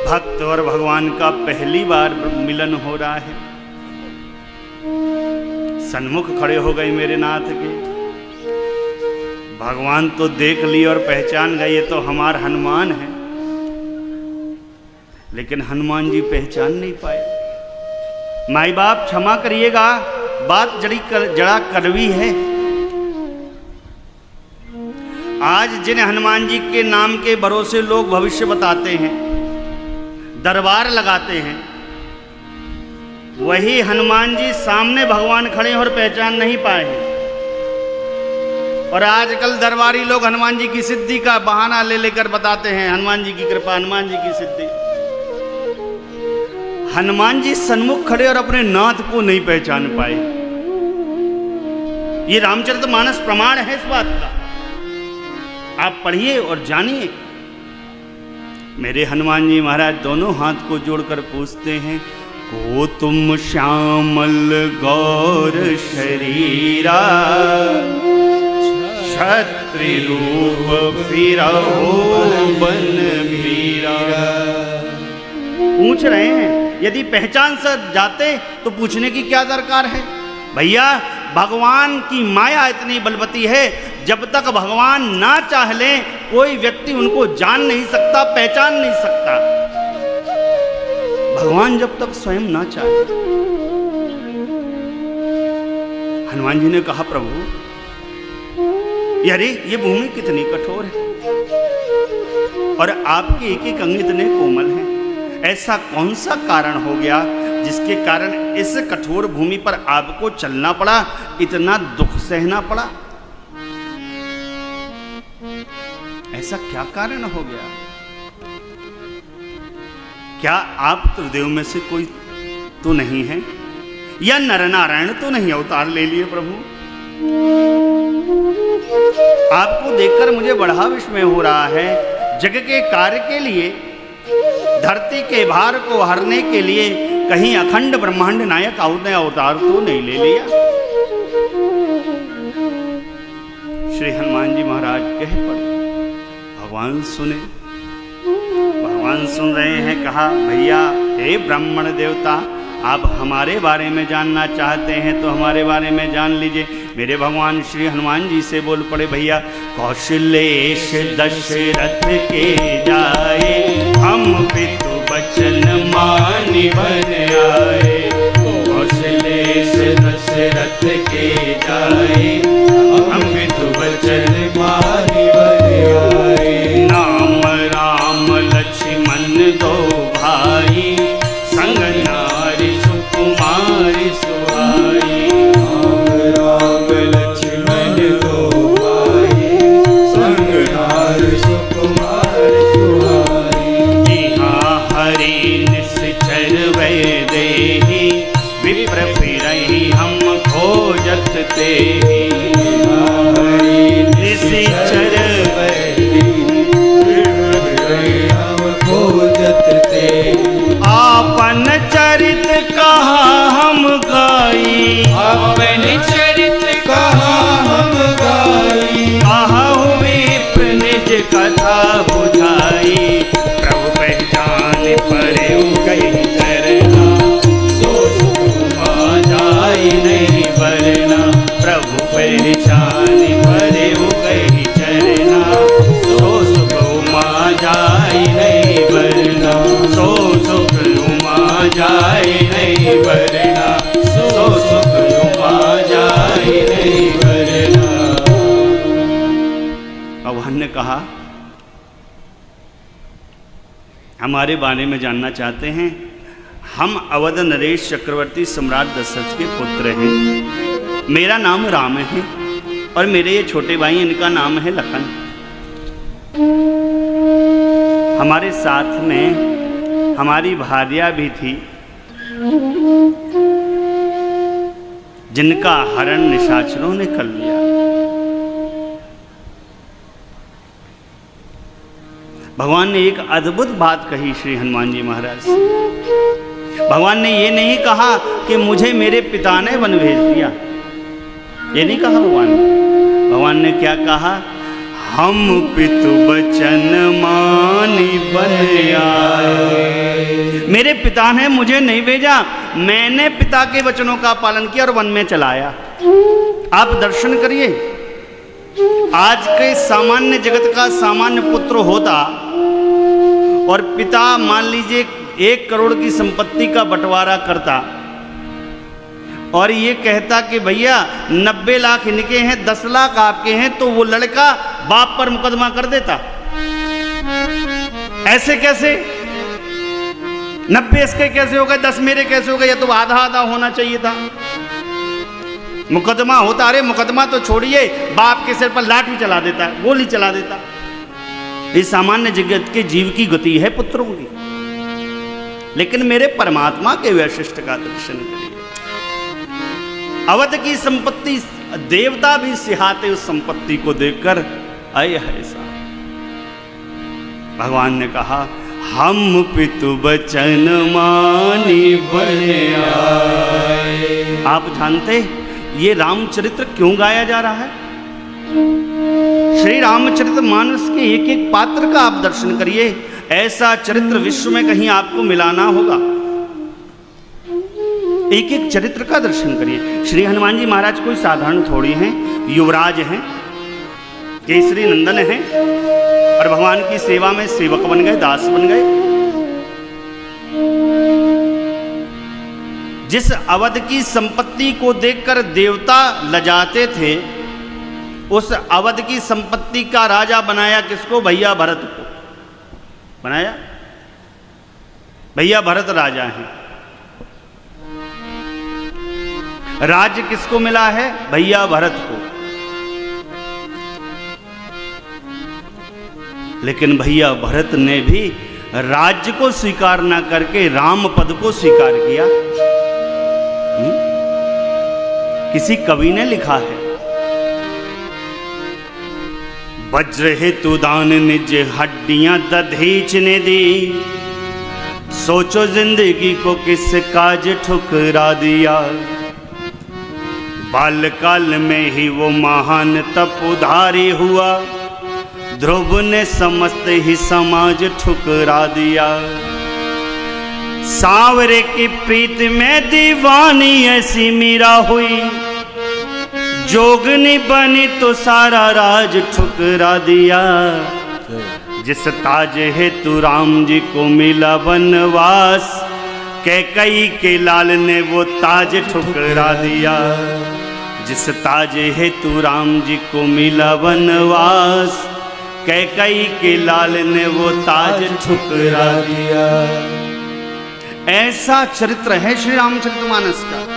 भक्त और भगवान का पहली बार मिलन हो रहा है। सन्मुख खड़े हो गए मेरे नाथ के। भगवान तो देख ली और पहचान गए, ये तो हमार हनुमान है। लेकिन हनुमान जी पहचान नहीं पाए। माई बाप क्षमा करिएगा, बात जड़ा कड़वी है। आज जिन हनुमान जी के नाम के भरोसे लोग भविष्य बताते हैं, दरबार लगाते हैं, वही हनुमान जी सामने भगवान खड़े और पहचान नहीं पाए हैं। और आजकल दरबारी लोग हनुमान जी की सिद्धि का बहाना ले लेकर बताते हैं, हनुमान जी की कृपा, हनुमान जी की सिद्धि। हनुमान जी सन्मुख खड़े और अपने नाथ को नहीं पहचान पाए। ये रामचरितमानस प्रमाण है इस बात का। आप पढ़िए और जानिए। मेरे हनुमान जी महाराज दोनों हाथ को जोड़कर पूछते हैं, को तुम श्यामल गौर शरीरा, क्षत्रि रूप फिरहो बन मीरा। पूछ रहे हैं, यदि पहचान से जाते तो पूछने की क्या दरकार है। भैया भगवान की माया इतनी बलवती है, जब तक भगवान ना चाह ले कोई व्यक्ति उनको जान नहीं सकता, पहचान नहीं सकता। भगवान जब तक स्वयं ना चाहे। हनुमान जी ने कहा, प्रभु अरे ये भूमि कितनी कठोर है और आपके एक एक अंग इतने कोमल हैं। ऐसा कौन सा कारण हो गया जिसके कारण इस कठोर भूमि पर आपको चलना पड़ा, इतना दुख सहना पड़ा? ऐसा क्या कारण हो गया? क्या आप त्रिदेव में से कोई तो नहीं है, या नर नारायण तो नहीं अवतार ले लिए प्रभु? आपको देखकर मुझे बड़ा विस्मय हो रहा है। जग के कार्य के लिए, धरती के भार को हरने के लिए कहीं अखंड ब्रह्मांड नायक अवतार तो नहीं ले लिया? श्री हनुमान जी महाराज कह पड़े। भगवान सुने, भगवान सुन रहे हैं। कहा, भैया हे ब्राह्मण देवता, आप हमारे बारे में जानना चाहते हैं तो हमारे बारे में जान लीजिए। मेरे भगवान श्री हनुमान जी से बोल पड़े, भैया कौशलेश दशरथ के जाए, हम पितु बचन मानि बन आए। कौशलेश दशरथ के जाए, हम पितु बचन मानि बन आए। नाम राम लक्ष्मण दो भाई, संग नारी सुकुमारी सुहाई। राम राम लक्ष्मण दो भाई, संग नारी सुकुमारी सुहाई। यहाँ हरि निश्चर वै देहि, विप्र फिरहि हम खोजत तेहि। हरि निश्चर वै देहि, विप्र फिरहि हम खोजत तेहि। आपन चरित कहा हम गाई, आपन चरित कहा हम गाई। कहु विप्र निज कथा बुझाई। प्रभु पहचान परे कही चरना, सो सुकुमा जाई नहीं बरना। प्रभु पहचान परे कही चरना, सो सुख उमा जाई नहीं बरना। सो सुख उमा जाई नहीं बरना। सो सुख उमा जाई नहीं बरना। भगवान ने कहा, हमारे बारे में जानना चाहते हैं? हम अवध नरेश चक्रवर्ती सम्राट दशरथ के पुत्र हैं। मेरा नाम राम है और मेरे ये छोटे भाई, इनका नाम है लखन। हमारे साथ में हमारी भार्या भी थी, जिनका हरण निशाचरों ने कर लिया। भगवान ने एक अद्भुत बात कही श्री हनुमान जी महाराज से। भगवान ने ये नहीं कहा कि मुझे मेरे पिता ने वन भेज दिया, ये नहीं कहा भगवान ने। भगवान ने क्या कहा? हम पितु बचन मानि बन आए। मेरे पिता ने मुझे नहीं भेजा, मैंने पिता के वचनों का पालन किया और वन में चलाया। आप दर्शन करिए, आज के सामान्य जगत का सामान्य पुत्र होता और पिता मान लीजिए 1 करोड़ की संपत्ति का बंटवारा करता और ये कहता कि भैया 90 लाख इनके हैं, 10 लाख आपके हैं, तो वो लड़का बाप पर मुकदमा कर देता। ऐसे कैसे? 90 इसके कैसे हो गए, 10 मेरे कैसे हो गए? या तो आधा आधा होना चाहिए था। मुकदमा होता, अरे मुकदमा तो छोड़िए, बाप के सिर पर लाठी चला देता, गोली चला देता। इस सामान्य जगत के जीव की गति है पुत्रों की, लेकिन मेरे परमात्मा के वैशिष्ट का दर्शन करिए। अवध की संपत्ति, देवता भी सिहाते उस संपत्ति को देखकर। आए ऐसा भगवान ने कहा, हम पितु बचन मानी बने आए। आप जानते ये रामचरित्र क्यों गाया जा रहा है? श्री रामचरित्र मानस के एक एक पात्र का आप दर्शन करिए। ऐसा चरित्र विश्व में कहीं आपको मिलाना होगा। एक एक चरित्र का दर्शन करिए। श्री हनुमान जी महाराज कोई साधारण थोड़ी हैं, युवराज हैं, केसरी नंदन हैं और भगवान की सेवा में सेवक बन गए, दास बन गए। जिस अवध की संपत्ति को देखकर देवता लजाते थे, उस अवध की संपत्ति का राजा बनाया किसको? भैया भरत को बनाया। भैया भरत राजा हैं। राज्य किसको मिला है? भैया भरत को। लेकिन भैया भरत ने भी राज्य को स्वीकार न करके राम पद को स्वीकार किया। किसी कवि ने लिखा है, वज्र हेतु दान निज हड्डियां दधीच ने दी, सोचो जिंदगी को किस काज ठुकरा दिया। बालकाल में ही वो महान तपधारी हुआ, ध्रुव ने समस्त ही समाज ठुकरा दिया। सांवरे की प्रीत में दीवानी ऐसी मीरा हुई, जोगनी बनी तो सारा राज ठुकरा दिया। जिस ताज हेतु राम जी को मिला वनवास, कैकई के लाल ने वो ताज ठुकरा दिया। जिस ताज हेतु राम जी को मिला वनवास, कैकई के लाल ने वो ताज ठुकरा दिया। ऐसा चरित्र है श्री रामचरितमानस का।